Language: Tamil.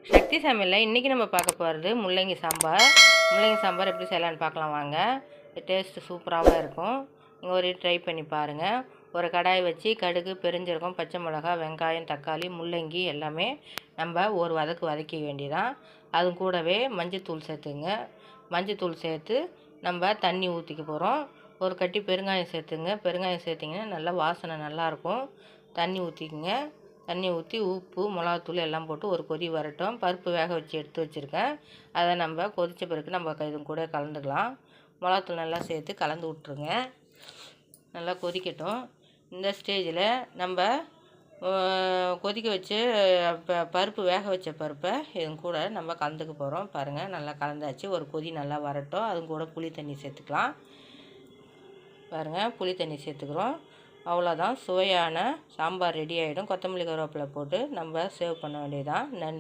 சக்தி சமையலில் இன்றைக்கி நம்ம பார்க்க போகிறது முள்ளங்கி சாம்பார். முள்ளங்கி சாம்பார் எப்படி செய்யலான்னு பார்க்கலாம் வாங்க. டேஸ்ட்டு சூப்பராகவும் இருக்கும். நீங்கள் ஒரு ட்ரை பண்ணி பாருங்கள். ஒரு கடாய் வச்சு கடுகு, பெருஞ்சீரகம், பச்சை மிளகாய், வெங்காயம், தக்காளி, முள்ளங்கி எல்லாமே நம்ம ஒரு வதக்கி வேண்டியதான். அது கூடவே மஞ்சத்தூள் சேர்த்துங்க. மஞ்சத்தூள் சேர்த்து நம்ம தண்ணி ஊற்றிக்க போகிறோம். ஒரு கட்டி பெருங்காயம் சேர்த்துங்க. பெருங்காயம் சேர்த்திங்கன்னா நல்லா வாசனை நல்லாயிருக்கும். தண்ணி ஊற்றிக்கங்க. தண்ணி ஊற்றி உப்பு, மிளகாத்தூள் எல்லாம் போட்டு ஒரு கொதி வரட்டும். பருப்பு வேக வச்சு எடுத்து வச்சுருக்கேன். அதை நம்ம கொதித்த பிறகு நம்ம இது கூட கலந்துக்கலாம். மிளகாத்தூள் நல்லா சேர்த்து கலந்து விட்ருங்க. நல்லா கொதிக்கட்டும். இந்த ஸ்டேஜில் நம்ம கொதிக்க வச்சு பருப்பு வேக வச்ச பருப்பை இது கூட நம்ம கலந்துக்க போகிறோம். பாருங்கள், நல்லா கலந்தாச்சு. ஒரு கொதி நல்லா வரட்டும். அது கூட புளி தண்ணி சேர்த்துக்கலாம். பாருங்கள், புளி தண்ணி சேர்த்துக்கிறோம். அவ்வளோதான், சுவையான சாம்பார் ரெடி ஆகிடும். கொத்தமல்லி கருவேப்பிலை போட்டு நம்ம சேவ் பண்ண வேண்டியதான். நன்றி.